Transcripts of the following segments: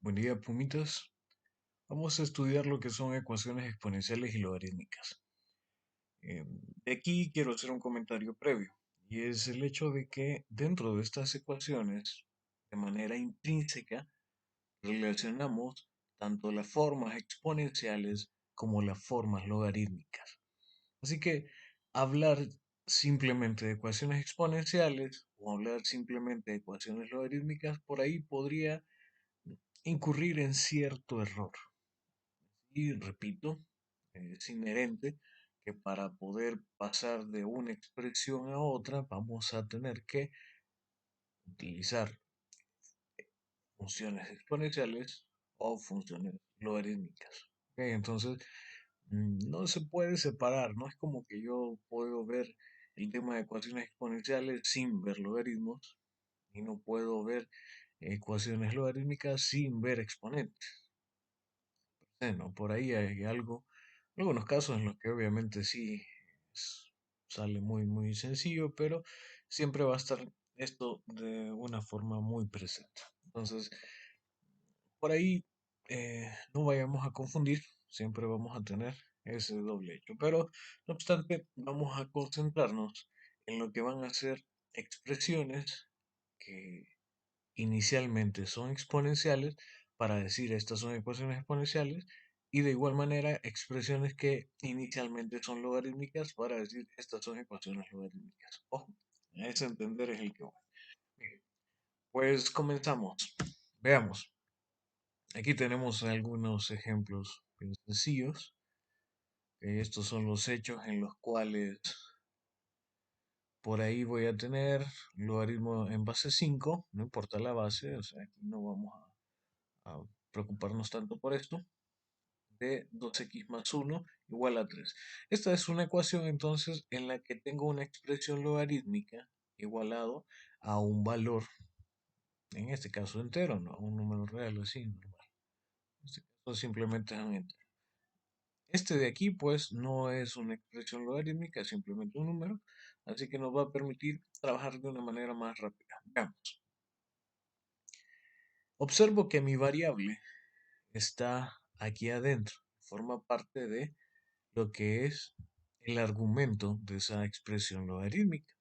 Buen día, pumitas. Vamos a estudiar lo que son ecuaciones exponenciales y logarítmicas. De aquí quiero hacer un comentario previo, y es el hecho de que dentro de estas ecuaciones, de manera intrínseca, relacionamos tanto las formas exponenciales como las formas logarítmicas. Así que hablar simplemente de ecuaciones exponenciales o hablar simplemente de ecuaciones logarítmicas, por ahí podría incurrir en cierto error. Y repito, es inherente que para poder pasar de una expresión a otra vamos a tener que utilizar funciones exponenciales o funciones logarítmicas. ¿Ok? Entonces, no se puede separar, no es como que yo puedo ver el tema de ecuaciones exponenciales sin ver logaritmos y no puedo ver ecuaciones logarítmicas sin ver exponentes. Bueno, por ahí hay algo, algunos casos en los que obviamente sí es- sale muy sencillo, pero siempre va a estar esto de una forma muy presente. Entonces, por ahí no vayamos a confundir, siempre vamos a tener ese doble hecho. Pero, no obstante, vamos a concentrarnos en lo que van a ser expresiones que inicialmente son exponenciales para decir estas son ecuaciones exponenciales y de igual manera expresiones que inicialmente son logarítmicas para decir estas son ecuaciones logarítmicas. Ojo, ese entender es el que va. Bien, pues comenzamos. Veamos. Aquí tenemos algunos ejemplos bien sencillos. Estos son los hechos en los cuales por ahí voy a tener logaritmo en base 5, no importa la base, o sea, aquí no vamos a preocuparnos tanto por esto, de 2x más 1 igual a 3. Esta es una ecuación entonces en la que tengo una expresión logarítmica igualado a un valor, en este caso entero, no un número real así, normal. En este caso simplemente es un entero. Este de aquí pues no es una expresión logarítmica, es simplemente un número, así que nos va a permitir trabajar de una manera más rápida. Veamos. Observo que mi variable está aquí adentro, forma parte de lo que es el argumento de esa expresión logarítmica.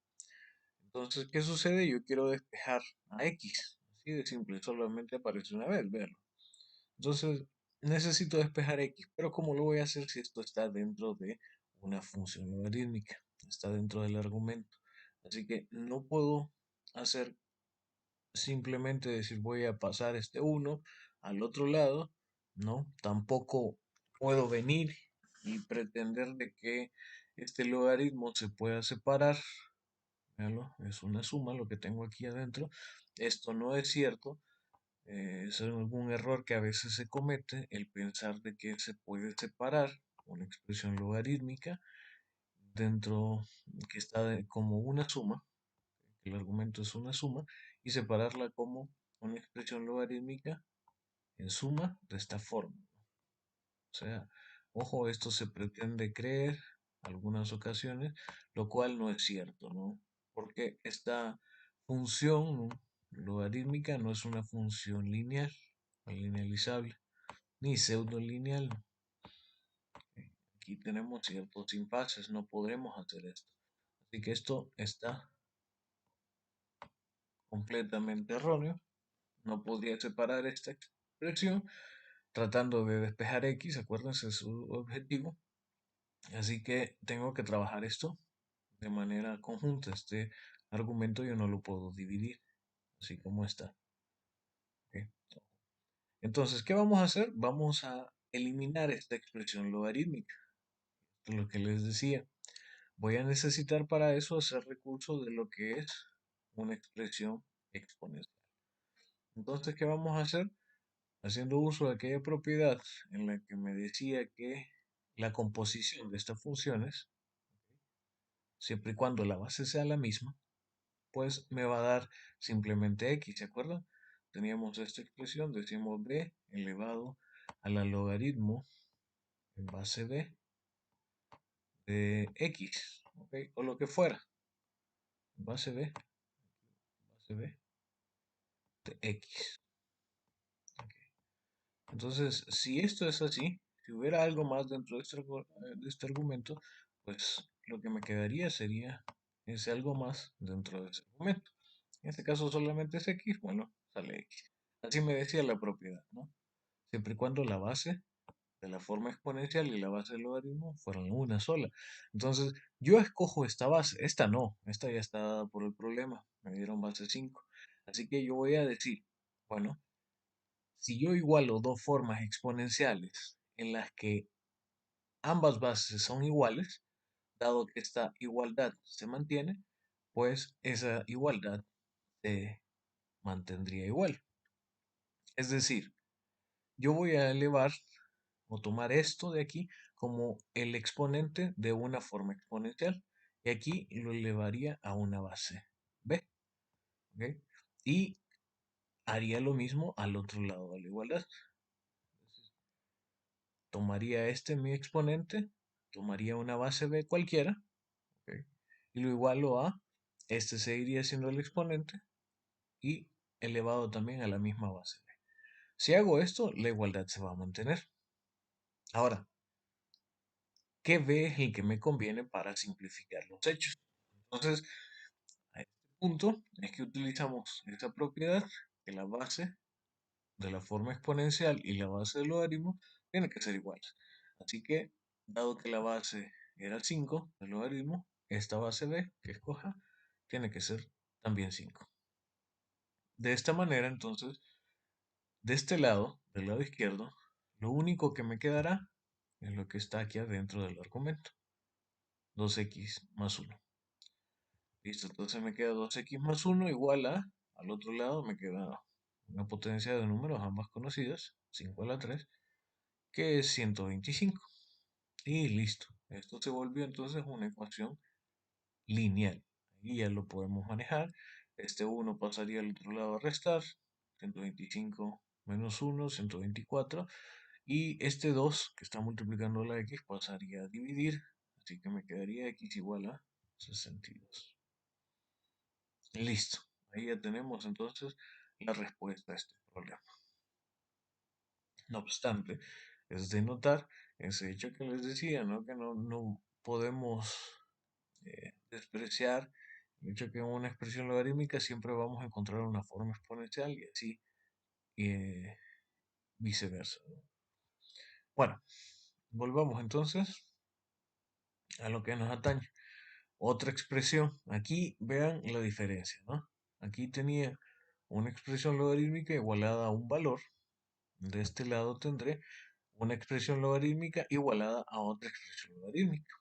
Entonces, ¿qué sucede? Yo quiero despejar a x. Así de simple, solamente aparece una vez, véanlo. Entonces, necesito despejar x, pero ¿cómo lo voy a hacer si esto está dentro de una función logarítmica? Está dentro del argumento. Así que no puedo hacer simplemente decir voy a pasar este uno al otro lado, ¿no? Tampoco puedo venir y pretender de que este logaritmo se pueda separar. Véanlo, es una suma lo que tengo aquí adentro. Esto no es cierto. Es algún error que a veces se comete el pensar de que se puede separar una expresión logarítmica dentro que está como una suma, el argumento es una suma, y separarla como una expresión logarítmica en suma de esta forma. O sea, ojo, esto se pretende creer algunas ocasiones, lo cual no es cierto, ¿no? Porque esta función, ¿no?, logarítmica no es una función lineal, o linealizable, ni pseudo lineal. Aquí tenemos ciertos impases, no podremos hacer esto. Así que esto está completamente erróneo. No podría separar esta expresión tratando de despejar x, acuérdense su objetivo. Así que tengo que trabajar esto de manera conjunta. Este argumento yo no lo puedo dividir, así como está. ¿Ok? Entonces, ¿qué vamos a hacer? Vamos a eliminar esta expresión logarítmica. Esto es lo que les decía. Voy a necesitar para eso hacer recurso de lo que es una expresión exponencial. Entonces, ¿qué vamos a hacer? Haciendo uso de aquella propiedad en la que me decía que la composición de estas funciones, siempre y cuando la base sea la misma, pues me va a dar simplemente x, ¿se acuerdan? Teníamos esta expresión, decimos b elevado a la logaritmo en base de x, ¿ok? O lo que fuera, base b de x. ¿Ok? Entonces, si esto es así, si hubiera algo más dentro de de este argumento, pues lo que me quedaría sería ese algo más dentro de ese argumento. En este caso solamente es x, bueno, sale x. Así me decía la propiedad, ¿no? Siempre y cuando la base de la forma exponencial y la base del logaritmo fueran una sola. Entonces, yo escojo esta base, esta no, esta ya está dada por el problema, me dieron base 5. Así que yo voy a decir, bueno, si yo igualo dos formas exponenciales en las que ambas bases son iguales, dado que esta igualdad se mantiene, pues esa igualdad se mantendría igual. Es decir, yo voy a elevar o tomar esto de aquí como el exponente de una forma exponencial y aquí lo elevaría a una base b, ¿ok? Y haría lo mismo al otro lado de la igualdad. Tomaría este mi exponente, tomaría una base b cualquiera, ¿ok? Y lo igualo a, este seguiría siendo el exponente y elevado también a la misma base b. Si hago esto, la igualdad se va a mantener. Ahora, ¿qué b es el que me conviene para simplificar los hechos? Entonces, a este punto es que utilizamos esta propiedad que la base de la forma exponencial y la base del logaritmo tienen que ser iguales. Así que, dado que la base era 5 del logaritmo, esta base b que escoja tiene que ser también 5. De esta manera, entonces, de este lado, del lado izquierdo, lo único que me quedará es lo que está aquí adentro del argumento, 2x más 1. Listo, entonces me queda 2x más 1 igual a, al otro lado me queda una potencia de números ambas conocidas, 5 a la 3, que es 125. Y listo, esto se volvió entonces una ecuación lineal. Y ya lo podemos manejar. Este uno pasaría al otro lado a restar, 125 menos 1, 124. Y este 2 que está multiplicando la x, pasaría a dividir. Así que me quedaría x igual a 62. Listo. Ahí ya tenemos entonces la respuesta a este problema. No obstante, es de notar ese hecho que les decía, ¿no? Que no podemos despreciar el hecho que en una expresión logarítmica siempre vamos a encontrar una forma exponencial y así eh, viceversa, ¿no? Bueno, volvamos entonces a lo que nos atañe. Otra expresión. Aquí vean la diferencia, ¿no? Aquí tenía una expresión logarítmica igualada a un valor. De este lado tendré una expresión logarítmica igualada a otra expresión logarítmica.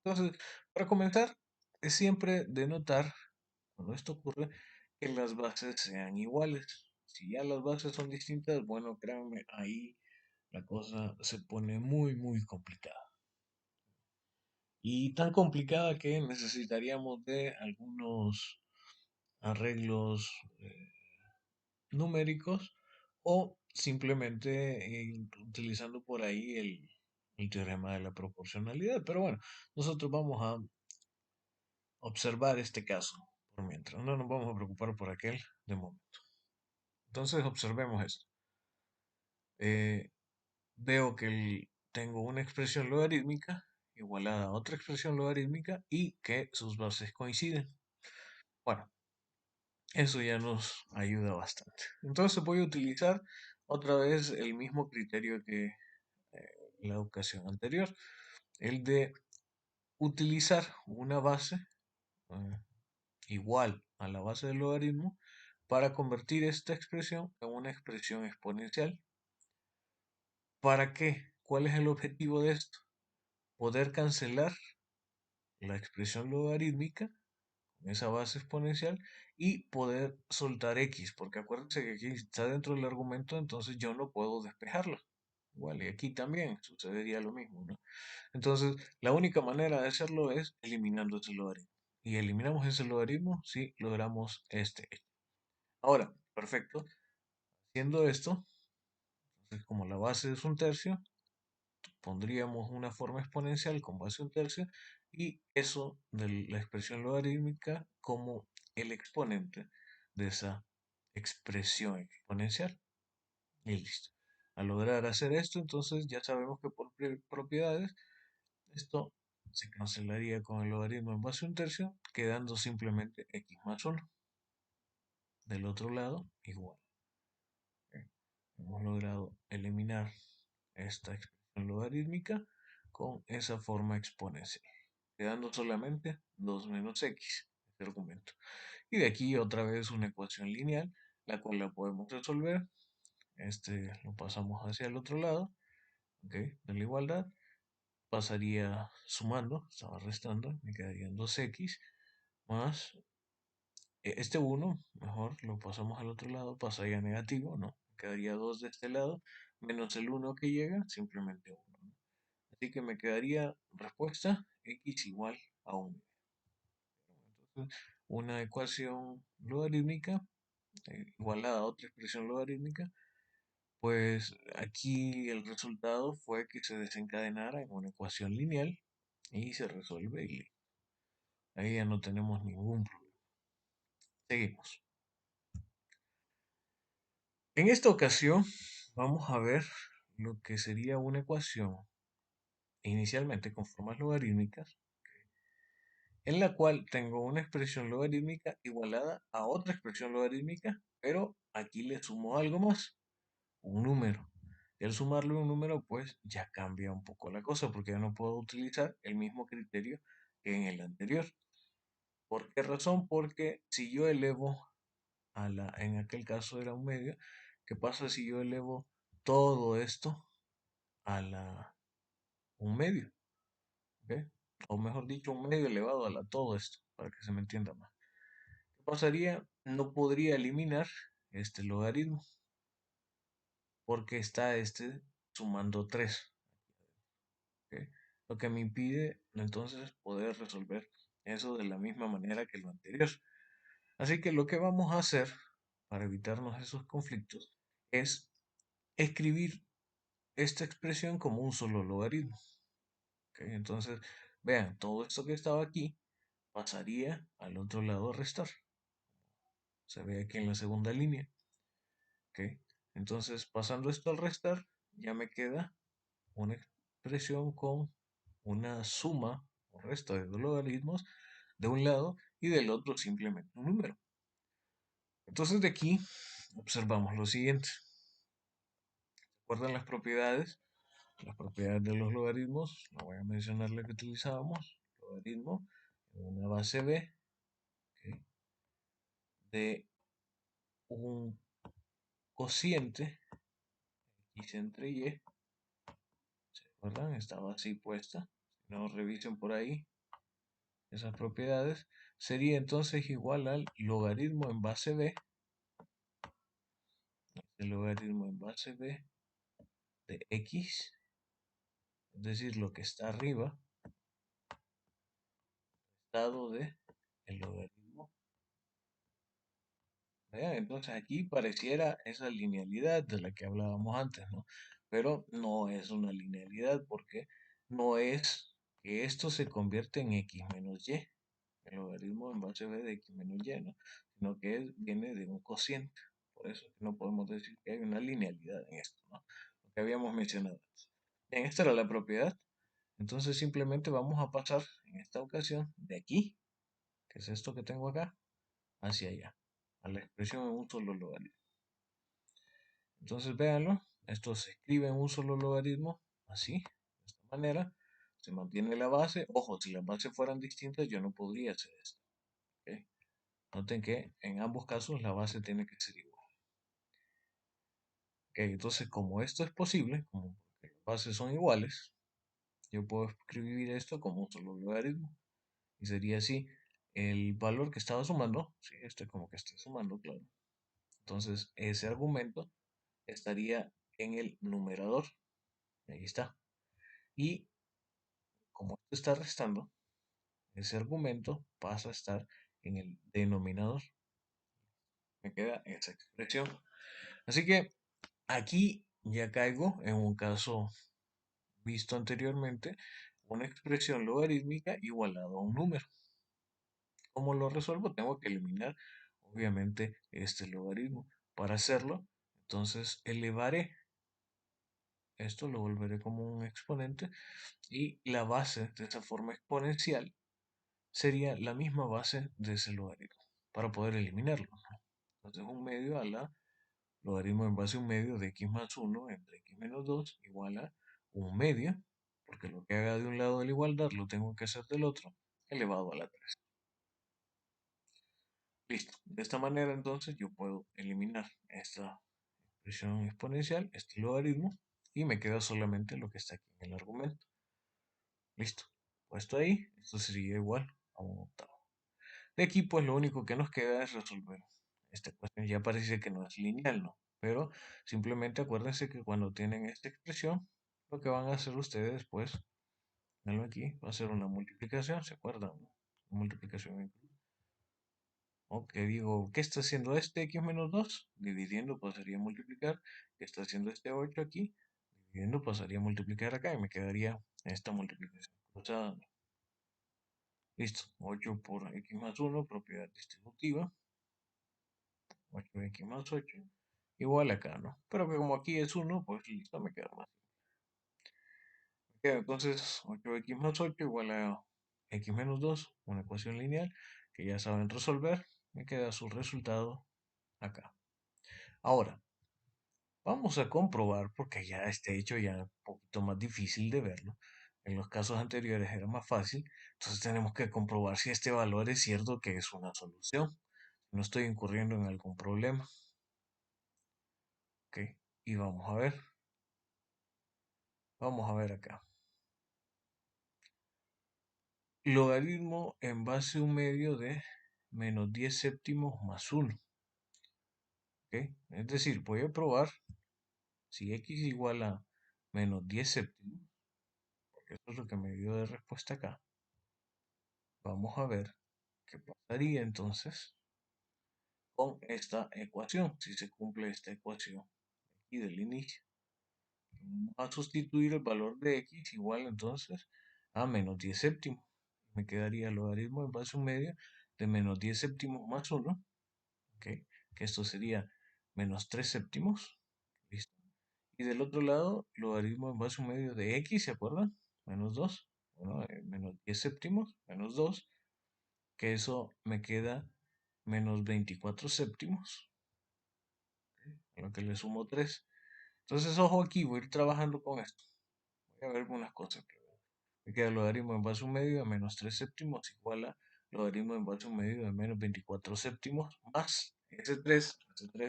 Entonces, para comenzar, es siempre de notar, cuando esto ocurre, que las bases sean iguales. Si ya las bases son distintas, bueno, créanme, ahí la cosa se pone muy complicada. Y tan complicada que necesitaríamos de algunos arreglos numéricos o simplemente utilizando por ahí el teorema de la proporcionalidad. Pero bueno, nosotros vamos a observar este caso por mientras. No nos vamos a preocupar por aquel de momento. Entonces observemos esto. Eh, Veo que tengo una expresión logarítmica igualada a otra expresión logarítmica y que sus bases coinciden. Bueno, eso ya nos ayuda bastante. Entonces voy a utilizar otra vez el mismo criterio que la ocasión anterior, el de utilizar una base eh, igual a la base del logaritmo para convertir esta expresión en una expresión exponencial. ¿Para qué? ¿Cuál es el objetivo de esto? Poder cancelar la expresión logarítmica con esa base exponencial y poder soltar x, porque acuérdense que aquí está dentro del argumento, entonces yo no puedo despejarla. Igual, y aquí también sucedería lo mismo, ¿no? Entonces, la única manera de hacerlo es eliminando ese logaritmo. Y eliminamos ese logaritmo si logramos este hecho. Ahora, perfecto. Haciendo esto, entonces, como la base es un tercio, pondríamos una forma exponencial con base un tercio y eso de la expresión logarítmica como el exponente de esa expresión exponencial. Y listo. a lograr hacer esto, entonces ya sabemos que por propiedades esto se cancelaría con el logaritmo en base a un tercio, quedando simplemente x más 1. Del otro lado, igual. ¿Ok? Hemos logrado eliminar esta expresión logarítmica con esa forma exponencial, quedando solamente 2 menos x, este argumento. Y de aquí otra vez una ecuación lineal, la cual la podemos resolver. Este lo pasamos hacia el otro lado, ¿ok? De la igualdad. Pasaría sumando, estaba restando, me quedarían 2x más este 1, mejor lo pasamos al otro lado, pasaría negativo, ¿no? Me quedaría 2 de este lado, menos el 1 que llega, simplemente 1, ¿no? Así que me quedaría respuesta x igual a 1. Entonces, una ecuación logarítmica igualada a otra expresión logarítmica, pues aquí el resultado fue que se desencadenara en una ecuación lineal y se resuelve y ahí ya no tenemos ningún problema. Seguimos. En esta ocasión vamos a ver lo que sería una ecuación inicialmente con formas logarítmicas, en la cual tengo una expresión logarítmica igualada a otra expresión logarítmica, pero aquí le sumo algo más, un número. Y al sumarle un número, pues ya cambia un poco la cosa, porque ya no puedo utilizar el mismo criterio que en el anterior. ¿Por qué razón? Porque si yo elevo en aquel caso era un medio, ¿qué pasa si yo elevo todo esto a un medio? ¿Ok? O mejor dicho, un medio elevado a todo esto, para que se me entienda más. ¿Qué pasaría? No podría eliminar este logaritmo, porque está este sumando 3. ¿Ok? Lo que me impide entonces poder resolver eso de la misma manera que lo anterior. Así que lo que vamos a hacer para evitarnos esos conflictos es escribir esta expresión como un solo logaritmo. ¿Ok? Entonces, vean, todo esto que estaba aquí pasaría al otro lado a restar. Se ve aquí en la segunda línea. ¿Ok? Entonces, pasando esto al restar, ya me queda una expresión con una suma o resta de dos logaritmos de un lado y del otro simplemente un número. Entonces de aquí observamos lo siguiente. ¿Recuerdan las propiedades? Las propiedades de los logaritmos, no voy a mencionar la que utilizábamos, logaritmo en una base b, ¿ok? De un cociente x entre y, ¿se acuerdan? Estaba así puesta. Si no revisen por ahí esas propiedades, sería entonces igual al logaritmo en base b, el logaritmo en base b de x, es decir, lo que está arriba, dado de el logaritmo. ¿Vean? Entonces aquí pareciera esa linealidad de la que hablábamos antes, ¿no? Pero no es una linealidad porque no es que esto se convierte en x menos y, el logaritmo en base b de x menos y, ¿no? Sino que viene de un cociente. Por eso no podemos decir que hay una linealidad en esto, ¿no? Lo que habíamos mencionado antes. Bien, esta era la propiedad. Entonces simplemente vamos a pasar en esta ocasión de aquí, que es esto que tengo acá, hacia allá, a la expresión en un solo logaritmo. Entonces véanlo, esto se escribe en un solo logaritmo, así, de esta manera, se mantiene la base. Ojo, si las bases fueran distintas, yo no podría hacer esto. ¿Ok? Noten que en ambos casos la base tiene que ser igual. ¿Ok? Entonces, como esto es posible, como las bases son iguales, yo puedo escribir esto como un solo logaritmo. Y sería así, el valor que estaba sumando, sí, esto es como que estoy sumando, claro. Entonces, ese argumento estaría en el numerador. Ahí está. Y como esto está restando, ese argumento pasa a estar en el denominador. Me queda esa expresión. Así que aquí ya caigo en un caso visto anteriormente, una expresión logarítmica igualada a un número. ¿Cómo lo resuelvo? Tengo que eliminar, obviamente, este logaritmo. Para hacerlo, entonces elevaré esto lo volveré como un exponente y la base de esa forma exponencial sería la misma base de ese logaritmo para poder eliminarlo, ¿no? Entonces un medio a la logaritmo en base a un medio de x más 1 entre x menos 2 igual a un medio, porque lo que haga de un lado de la igualdad lo tengo que hacer del otro, elevado a la 3. Listo. De esta manera entonces yo puedo eliminar esta expresión exponencial, este logaritmo, y me queda solamente lo que está aquí en el argumento. Listo. Puesto ahí, esto sería igual a un octavo. De aquí, pues lo único que nos queda es resolver esta ecuación. Ya parece que no es lineal, ¿no? Pero simplemente acuérdense que cuando tienen esta expresión, lo que van a hacer ustedes, pues, venlo aquí, va a ser una multiplicación, ¿se acuerdan? ¿No? Multiplicación en cruz. O que digo, ¿qué está haciendo este x menos 2? Dividiendo pasaría a multiplicar. ¿Qué está haciendo este 8 aquí? Dividiendo pasaría a multiplicar acá y me quedaría esta multiplicación cruzada. Listo, 8 por x más 1, propiedad distributiva. 8x más 8 igual acá, ¿no? Pero que como aquí es 1, pues listo, me queda más. Me queda entonces 8x más 8 igual a x menos 2, una ecuación lineal que ya saben resolver. Me queda su resultado acá. Ahora, vamos a comprobar, porque ya este hecho ya es un poquito más difícil de verlo. En los casos anteriores era más fácil. Entonces tenemos que comprobar si este valor es cierto que es una solución. No estoy incurriendo en algún problema. Ok, y vamos a ver. Vamos a ver acá. Logaritmo en base a un medio de menos 10 séptimos más 1. ¿Ok? Es decir, voy a probar si x igual a menos 10 séptimos, porque eso es lo que me dio de respuesta acá. Vamos a ver qué pasaría entonces con esta ecuación, si se cumple esta ecuación aquí del inicio. Vamos a sustituir el valor de x igual entonces a menos 10 séptimos. Me quedaría el logaritmo en base a un medio de menos 10 séptimos más 1, ¿ok? Que esto sería menos 3 séptimos. ¿Listo? Y del otro lado, logaritmo en base a un medio de x, ¿se acuerdan? Menos 2. Bueno, menos 10 séptimos, menos 2, que eso me queda menos 24 séptimos, a lo que le sumo 3. Entonces, ojo aquí, voy a ir trabajando con esto. Voy a ver algunas cosas primero. Me queda logaritmo en base a un medio de menos 3 séptimos igual a logaritmo en base a un medio de menos 24 séptimos más ese 3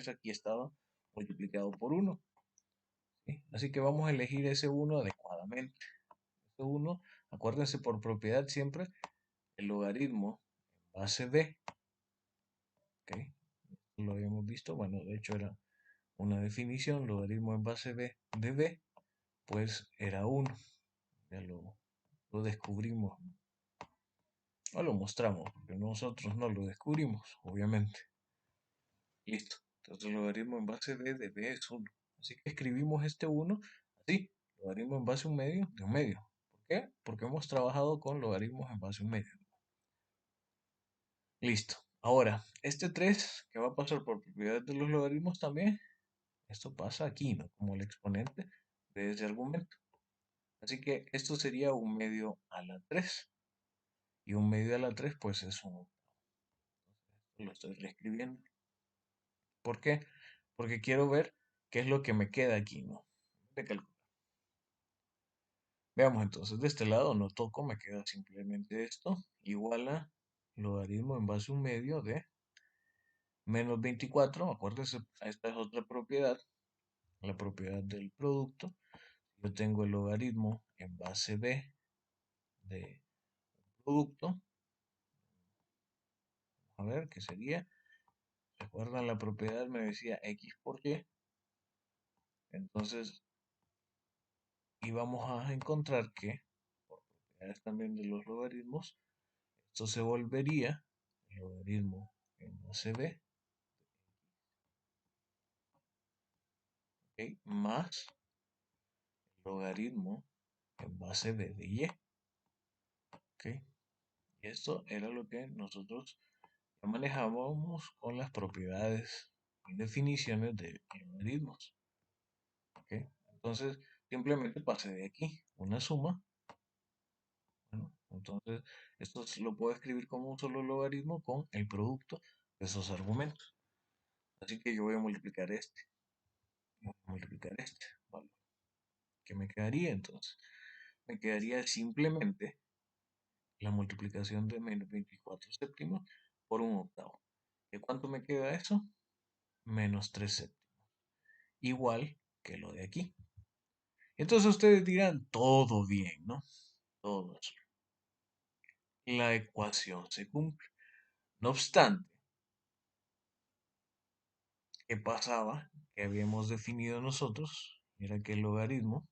aquí estaba multiplicado por 1. ¿Sí? Así que vamos a elegir ese 1 adecuadamente. Ese 1, acuérdense por propiedad siempre, el logaritmo en base b, ¿ok? Lo habíamos visto, bueno, de hecho era una definición, logaritmo en base b de b, pues era 1. Ya lo descubrimos, o lo mostramos, porque nosotros no lo descubrimos, obviamente. Listo. Entonces el logaritmo en base de b es 1. Así que escribimos este 1 así, logaritmo en base a un medio de un medio. ¿Por qué? Porque hemos trabajado con logaritmos en base a un medio. Listo. Ahora, este 3 que va a pasar por propiedad de los logaritmos también, esto pasa aquí, ¿no? Como el exponente de ese argumento. Así que esto sería un medio a la 3. Y un medio a la 3 pues es un octavo. Lo estoy reescribiendo. ¿Por qué? Porque quiero ver qué es lo que me queda aquí, ¿no? De calcular. Veamos entonces, de este lado no toco, me queda simplemente esto, igual a logaritmo en base a un medio de menos 24, acuérdense, esta es otra propiedad, la propiedad del producto. Yo tengo el logaritmo en base b de producto, a ver, ¿qué sería? ¿Recuerdan la propiedad? Me decía x por y, entonces íbamos a encontrar que, por propiedades también de los logaritmos, esto se volvería el logaritmo en base b, ¿ok? Más el logaritmo en base b de y, ¿ok? Y esto era lo que nosotros ya manejábamos con las propiedades y definiciones de logaritmos, ¿ok? Entonces, simplemente pase de aquí una suma. Bueno, entonces, lo puedo escribir como un solo logaritmo con el producto de esos argumentos. Así que yo voy a multiplicar voy a multiplicar ¿vale? ¿Qué me quedaría entonces? Me quedaría simplemente la multiplicación de menos 24 séptimos por un octavo. ¿De cuánto me queda eso? Menos 3 séptimos. Igual que lo de aquí. Entonces ustedes dirán, todo bien, ¿no? Todo eso. La ecuación se cumple. No obstante, ¿qué pasaba? Que habíamos definido nosotros, era que el logaritmo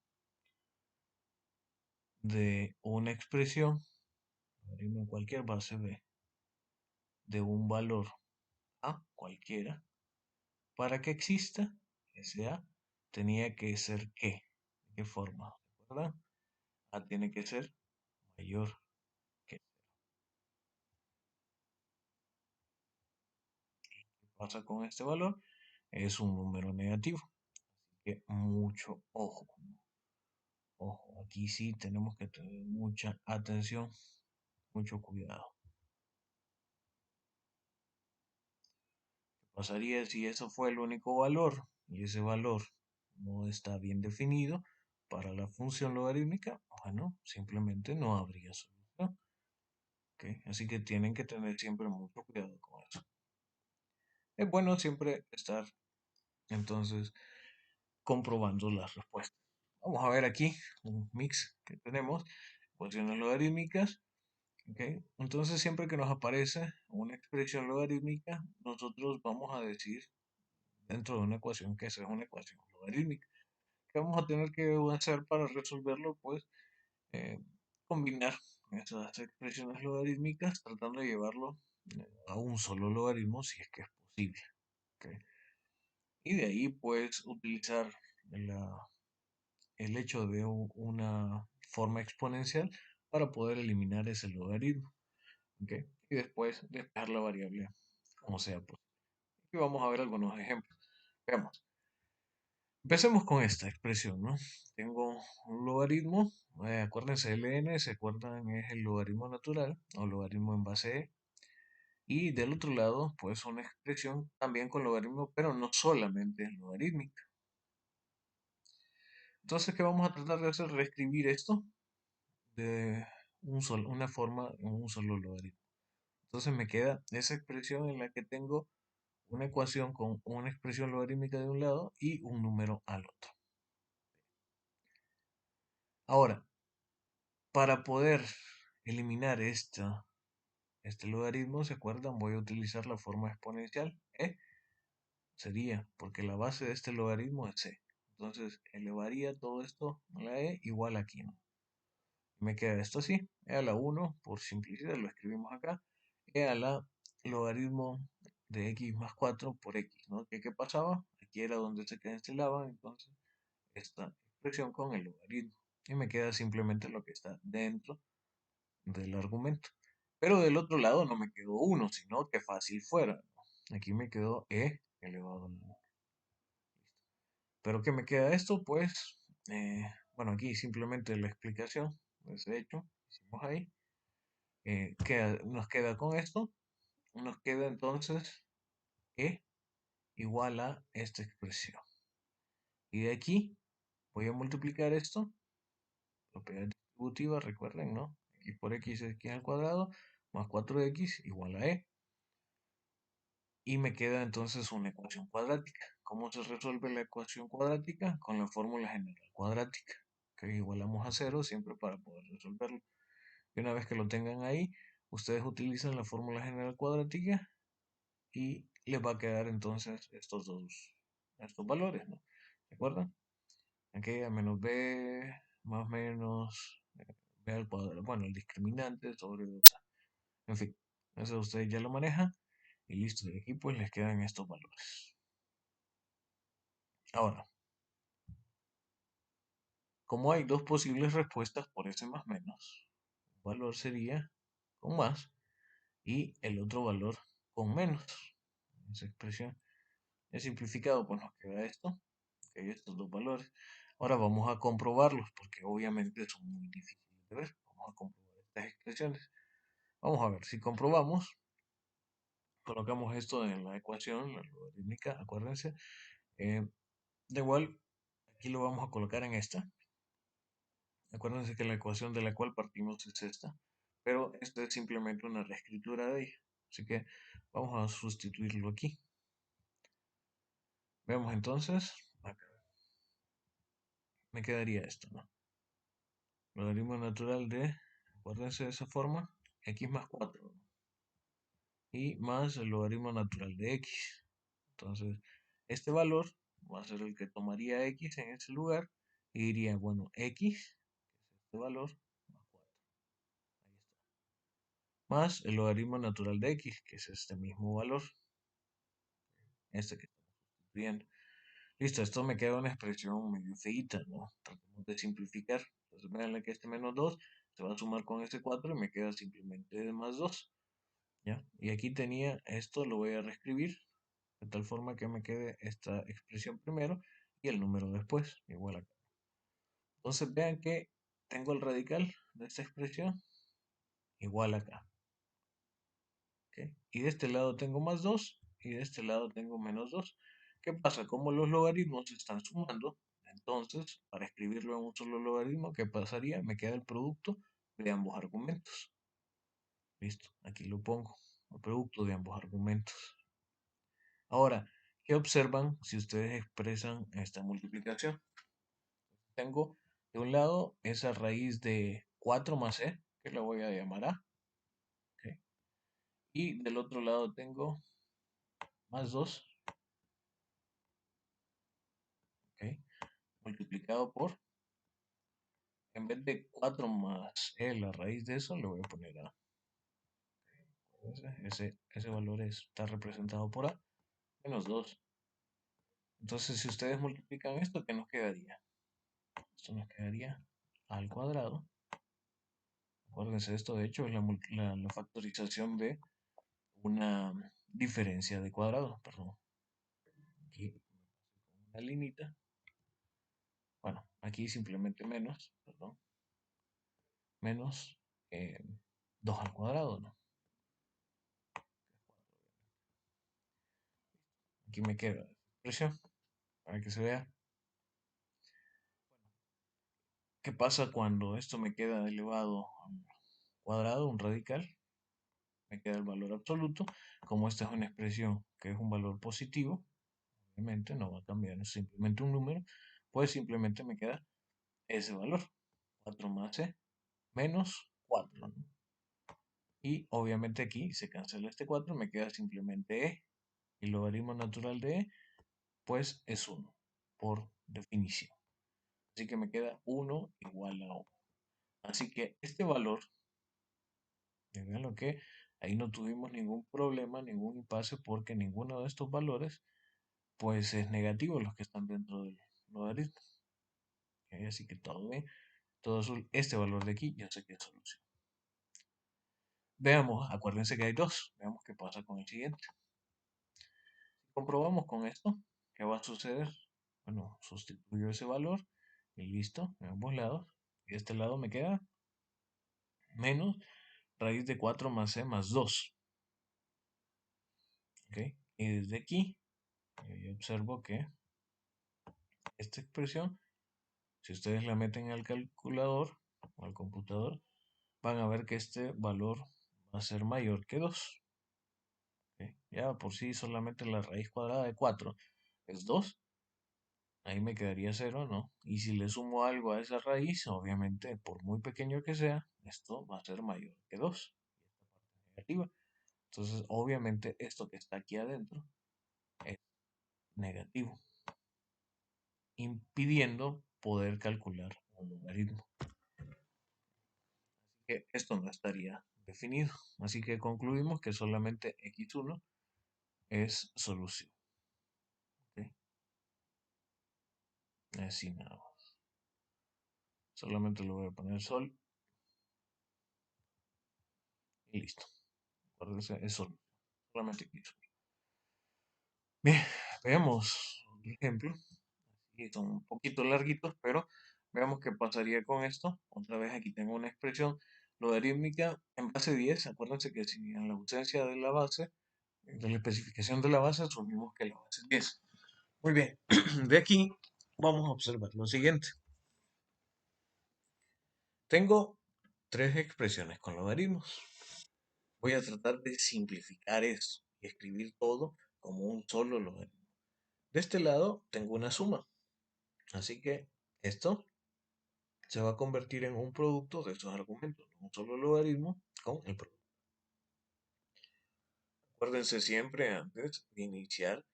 de una expresión, logaritmo en cualquier base de un valor a cualquiera, para que exista ese a, tenía que ser ¿qué? ¿De qué forma? ¿Recuerdan? A tiene que ser mayor que. ¿Qué pasa con este valor? Es un número negativo. Que mucho ojo. Ojo, aquí sí tenemos que tener mucha atención, mucho cuidado. ¿Qué pasaría si eso fue el único valor y ese valor no está bien definido para la función logarítmica? Bueno, simplemente no habría solución. ¿Ok? Así que tienen que tener siempre mucho cuidado con eso. Es bueno siempre estar entonces comprobando las respuestas. Vamos a ver aquí un mix que tenemos, ecuaciones logarítmicas. ¿Ok? Entonces siempre que nos aparece una expresión logarítmica, nosotros vamos a decir dentro de una ecuación que esa es una ecuación logarítmica. ¿Qué vamos a tener que hacer para resolverlo? Pues eh, combinar esas expresiones logarítmicas tratando de llevarlo a un solo logaritmo si es que es posible. ¿Ok? Y de ahí pues utilizar la- el hecho de una forma exponencial para poder eliminar ese logaritmo. ¿Ok? Y después despejar la variable como sea posible. Y vamos a ver algunos ejemplos. Veamos. Empecemos con esta expresión, ¿no? Tengo un logaritmo, acuérdense, ln, se acuerdan, es el logaritmo natural o logaritmo en base e. Y del otro lado, pues una expresión también con logaritmo, pero no solamente es logarítmica. Entonces, ¿qué vamos a tratar de hacer? Reescribir esto de una forma en un solo logaritmo. Entonces me queda esa expresión en la que tengo una ecuación con una expresión logarítmica de un lado y un número al otro. Ahora, para poder eliminar este logaritmo, ¿se acuerdan? Voy a utilizar la forma exponencial. Sería, porque la base de este logaritmo es c. Entonces, elevaría todo esto a la e igual a aquí, ¿no? Me queda esto así, e a la 1, por simplicidad lo escribimos acá, e a la logaritmo de x más 4 por x, ¿no? ¿Qué pasaba? Aquí era donde se cancelaban, entonces, esta expresión con el logaritmo. Y me queda simplemente lo que está dentro del argumento. Pero del otro lado no me quedó 1, sino que fácil fuera, ¿no? Aquí me quedó e elevado a la 1. ¿Pero qué me queda esto? Pues, bueno, aquí simplemente la explicación, ese hecho, hicimos ahí. Nos queda con esto, nos queda entonces e igual a esta expresión. Y de aquí voy a multiplicar esto, propiedad distributiva, recuerden, ¿no? X por x es x al cuadrado, más 4x igual a e. Y me queda entonces una ecuación cuadrática. ¿Cómo se resuelve la ecuación cuadrática? Con la fórmula general cuadrática, que igualamos a cero siempre para poder resolverlo. Y una vez que lo tengan ahí, ustedes utilizan la fórmula general cuadrática y les va a quedar entonces estos valores, ¿no? ¿De acuerdo? Aquí a menos b más menos b al cuadrado, bueno, el discriminante sobre 2a. En fin, eso ustedes ya lo manejan y listo. De aquí pues les quedan estos valores. Ahora, como hay dos posibles respuestas por ese más menos, un valor sería con más y el otro valor con menos. Esa expresión es simplificado, pues nos queda esto, que hay estos dos valores. Ahora vamos a comprobarlos porque obviamente son muy difíciles de ver. Vamos a comprobar estas expresiones. Vamos a ver, si comprobamos, colocamos esto en la ecuación, la logarítmica, acuérdense. De igual, aquí lo vamos a colocar en esta. Acuérdense que la ecuación de la cual partimos es esta, pero esta es simplemente una reescritura de ella. Así que vamos a sustituirlo aquí. Veamos entonces, acá me quedaría esto, ¿no? Logaritmo natural de, acuérdense de esa forma, x más 4, ¿no? Y más el logaritmo natural de x. Entonces, este valor va a ser el que tomaría x en ese lugar y diría, bueno, x, que es este valor, más 4. Ahí está. Más el logaritmo natural de x, que es este mismo valor, este que estamos sustituyendo. Listo, esto me queda una expresión medio feita, ¿no? Tratemos de simplificar. Entonces, vean que este menos 2 se va a sumar con este 4 y me queda simplemente más 2. ¿Ya? Y aquí tenía esto, lo voy a reescribir de tal forma que me quede esta expresión primero y el número después, igual acá. Entonces vean que tengo el radical de esta expresión igual acá. ¿Ok? Y de este lado tengo más 2 y de este lado tengo menos 2. ¿Qué pasa? Como los logaritmos se están sumando, entonces para escribirlo en un solo logaritmo, ¿qué pasaría? Me queda el producto de ambos argumentos. Listo, aquí lo pongo, el producto de ambos argumentos. Ahora, ¿qué observan si ustedes expresan esta multiplicación? Tengo de un lado esa raíz de 4 más e, que la voy a llamar a, ¿ok? Y del otro lado tengo más 2, ¿ok? Multiplicado por, en vez de 4 más e, la raíz de eso, le voy a poner a. Ese valor está representado por a, menos 2. Entonces, si ustedes multiplican esto, ¿qué nos quedaría? Esto nos quedaría al cuadrado. Acuérdense, esto de hecho es la factorización de una diferencia de cuadrado, perdón. Aquí una linita. Bueno, aquí simplemente menos, perdón, menos 2 al cuadrado, ¿no? Aquí me queda la expresión para que se vea. ¿Qué pasa cuando esto me queda elevado al cuadrado, un radical? Me queda el valor absoluto. Como esta es una expresión que es un valor positivo, obviamente no va a cambiar, es simplemente un número, pues simplemente me queda ese valor, 4 más e menos 4, ¿no? Y obviamente aquí se cancela este 4, me queda simplemente e. Y el logaritmo natural de e, pues es 1, por definición. Así que me queda 1 igual a 1. Así que este valor, vean lo que ahí no tuvimos ningún problema, ningún impasse, porque ninguno de estos valores, pues es negativo los que están dentro del logaritmo. ¿Ok? Así que todo bien, todo azul. Este valor de aquí, ya sé que es solución. Veamos, acuérdense que hay dos. Veamos qué pasa con el siguiente. Comprobamos con esto, ¿qué va a suceder? Bueno, sustituyo ese valor y listo, en ambos lados. Y de este lado me queda menos raíz de 4 más c más 2. ¿Ok? Y desde aquí yo observo que esta expresión, si ustedes la meten al calculador o al computador, van a ver que este valor va a ser mayor que 2. ¿Ok? Ya por sí solamente la raíz cuadrada de 4 es 2. Ahí me quedaría cero, ¿no? Y si le sumo algo a esa raíz, obviamente, por muy pequeño que sea, esto va a ser mayor que 2. Negativa. Entonces, obviamente, esto que está aquí adentro es negativo, impidiendo poder calcular un logaritmo. Así que esto no estaría definido. Así que concluimos que solamente x1 es solución. ¿Ok? Así nada más. Solamente le voy a poner sol y listo. Acuérdense, es solución. Solamente x1. Bien, veamos otro ejemplo. y son un poquito larguitos, pero veamos qué pasaría con esto. Otra vez aquí tengo una expresión logarítmica en base 10. Acuérdense que si en la ausencia de la base, de la especificación de la base, asumimos que la base es 10. Muy bien, de aquí vamos a observar lo siguiente. Tengo tres expresiones con logaritmos. Voy a tratar de simplificar esto y escribir todo como un solo logaritmo. De este lado tengo una suma, así que esto se va a convertir en un producto de estos argumentos, un solo logaritmo con el producto. Acuérdense siempre antes de iniciar,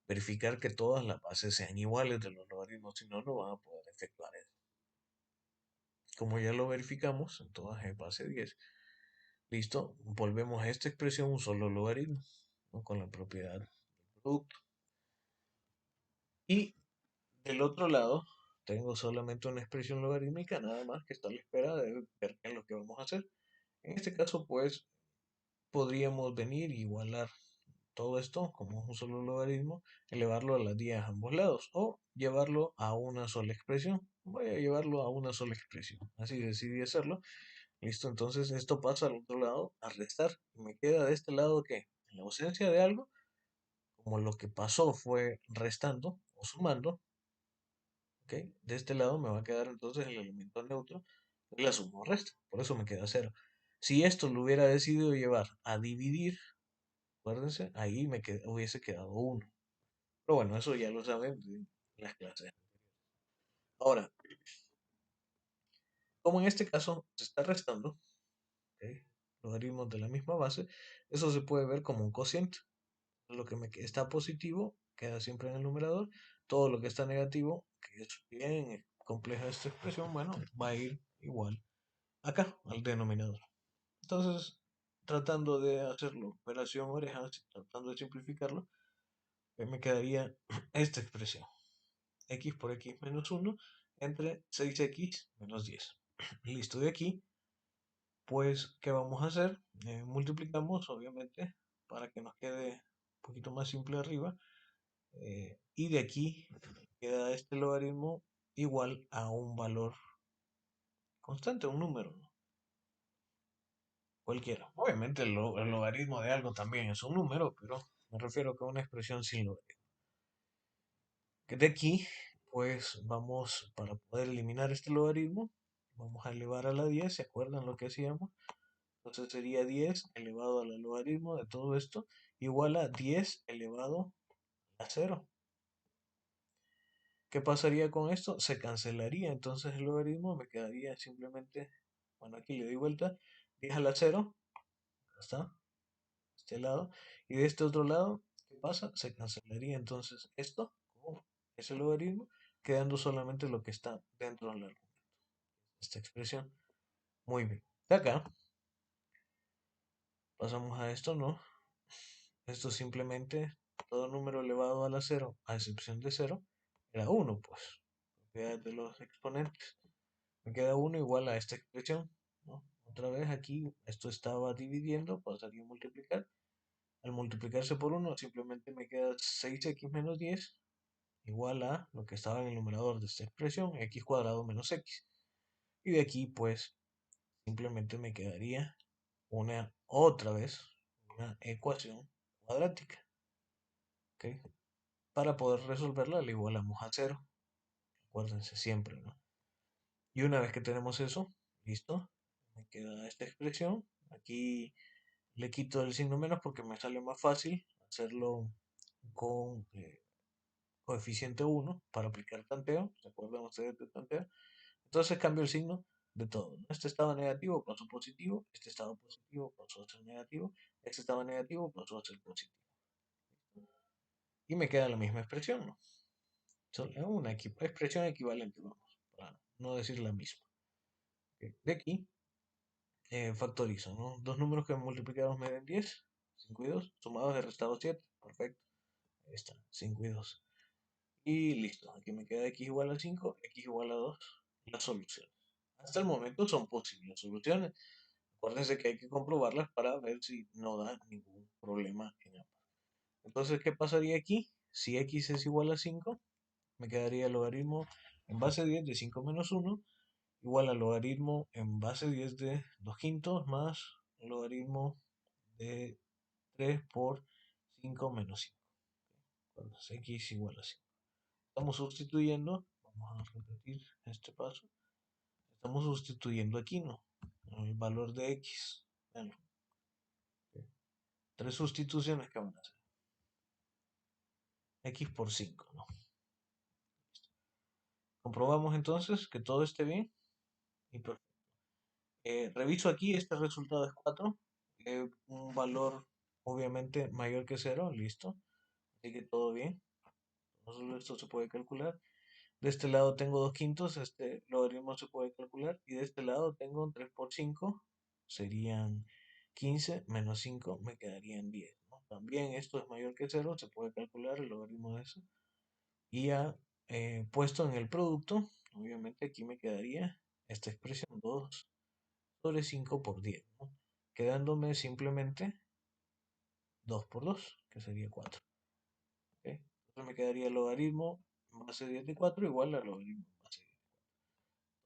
verificar que todas las bases sean iguales de los logaritmos, si no, no van a poder efectuar eso. Como ya lo verificamos, en todas es base 10. Listo, volvemos a esta expresión un solo logaritmo, ¿no? Con la propiedad del producto. Y del otro lado, tengo solamente una expresión logarítmica, nada más que está a la espera de ver qué es lo que vamos a hacer. En este caso, pues, podríamos venir y igualar todo esto como un solo logaritmo, elevarlo a las 10 a ambos lados o llevarlo a una sola expresión. Voy a llevarlo a una sola expresión. Así decidí hacerlo. Listo, entonces esto pasa al otro lado a restar. Y me queda de este lado que en la ausencia de algo, como lo que pasó fue restando o sumando, ¿ok? De este lado me va a quedar entonces el elemento neutro, la suma o resta. Por eso me queda cero. Si esto lo hubiera decidido llevar a dividir, acuérdense, ahí hubiese quedado uno. Pero bueno, eso ya lo saben de las clases. Ahora, como en este caso se está restando, ¿ok? Logaritmos de la misma base, eso se puede ver como un cociente. Lo que está positivo queda siempre en el numerador. Todo lo que está negativo, que es bien compleja esta expresión, bueno, va a ir igual acá, al denominador. Entonces, tratando de hacerlo operación orejas, tratando de simplificarlo, me quedaría esta expresión. X por X menos 1 entre 6X menos 10. Listo, de aquí, pues, ¿qué vamos a hacer? Multiplicamos, obviamente, para que nos quede un poquito más simple arriba. Y de aquí queda este logaritmo igual a un valor constante, un número, ¿no? Cualquiera. Obviamente el logaritmo de algo también es un número, pero me refiero a una expresión sin logaritmo. De aquí, pues vamos, para poder eliminar este logaritmo, vamos a elevar a la 10, ¿se acuerdan lo que hacíamos? Entonces sería 10 elevado al logaritmo de todo esto, igual a 10 elevado a 0. ¿Qué pasaría con esto? Se cancelaría entonces el logaritmo, me quedaría simplemente, bueno, aquí le doy vuelta, 10 a la 0, acá está, este lado, y de este otro lado, ¿qué pasa? Se cancelaría entonces esto, con ese logaritmo, quedando solamente lo que está dentro del argumento, esta expresión. Muy bien. De acá, pasamos a esto, ¿no? Esto simplemente, todo número elevado a la 0, a excepción de 0, era 1, pues, propiedad de los exponentes. Me queda 1 igual a esta expresión, ¿no? Otra vez aquí, esto estaba dividiendo, pasaría a multiplicar. Al multiplicarse por 1, simplemente me queda 6x menos 10 igual a lo que estaba en el numerador de esta expresión, x cuadrado menos x. Y de aquí, pues, simplemente me quedaría otra vez, una ecuación cuadrática. ¿Ok? Para poder resolverla, le igualamos a 0. Acuérdense siempre, ¿no? Y una vez que tenemos eso, listo, me queda esta expresión. Aquí le quito el signo menos porque me sale más fácil hacerlo con coeficiente 1 para aplicar tanteo. ¿Se acuerdan ustedes de tanteo? Entonces cambio el signo de todo, ¿no? Este estado negativo pasó positivo, este estado positivo pasó a ser negativo, este estado negativo pasó a ser positivo. Y me queda la misma expresión, ¿no? Son una expresión equivalente, vamos, para no decir la misma. De aquí factorizo, ¿no? Dos números que multiplicados me den 10, 5 y 2, sumados y restados 7, perfecto. Ahí está, 5 y 2. Y listo, aquí me queda x igual a 5, x igual a 2, las soluciones. Hasta el momento son posibles soluciones. Acuérdense que hay que comprobarlas para ver si no da ningún problema en ambas. Entonces, ¿qué pasaría aquí? Si x es igual a 5, Me quedaría el logaritmo en base 10 de 5 menos uno igual al logaritmo en base 10 de 2 quintos más el logaritmo de 3 por 5 menos 5. Entonces x igual a 5. Estamos sustituyendo, vamos a repetir este paso, estamos sustituyendo aquí, ¿no? El valor de x. Bueno, tres sustituciones que van a hacer. X por 5, ¿no? Comprobamos entonces que todo esté bien y perfecto. Reviso aquí, este resultado es 4, un valor obviamente mayor que cero, listo. Así que todo bien. Entonces esto se puede calcular. De este lado tengo 2 quintos, este logaritmo se puede calcular. Y de este lado tengo 3 por 5, serían 15 menos 5 me quedarían 10, ¿no? También esto es mayor que cero, se puede calcular el logaritmo de eso. Y ya puesto en el producto, obviamente aquí me quedaría esta expresión 2 sobre 5 por 10, ¿no? Quedándome simplemente 2 por 2, que sería 4. ¿Ok? Entonces me quedaría el logaritmo en base 10 de 4 igual al logaritmo en base 10.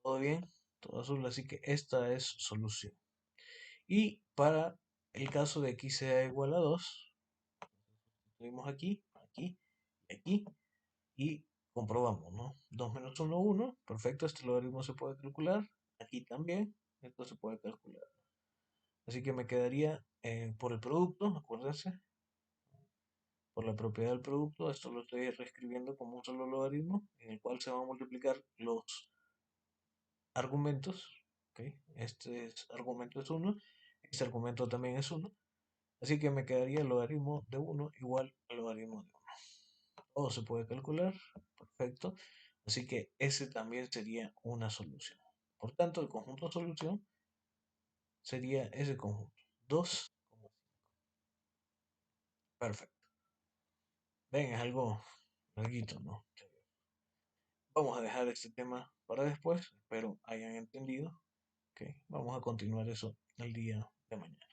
¿Todo bien? Todo azul, así que esta es solución. Y para el caso de x sea igual a 2, tuvimos aquí, aquí y aquí, y comprobamos, ¿no? 2 menos uno, 1, perfecto, este logaritmo se puede calcular, aquí también, esto se puede calcular. Así que me quedaría por el producto, acuérdense, por la propiedad del producto, esto lo estoy reescribiendo como un solo logaritmo, en el cual se van a multiplicar los argumentos, ¿ok? Argumento es uno, este argumento también es uno, así que me quedaría el logaritmo de uno igual al logaritmo de uno. Todo se puede calcular, perfecto, así que ese también sería una solución. Por tanto, el conjunto solución sería ese conjunto, 2. Perfecto. Ven, es algo larguito, ¿no? Vamos a dejar este tema para después, espero hayan entendido. Ok, vamos a continuar eso el día de mañana.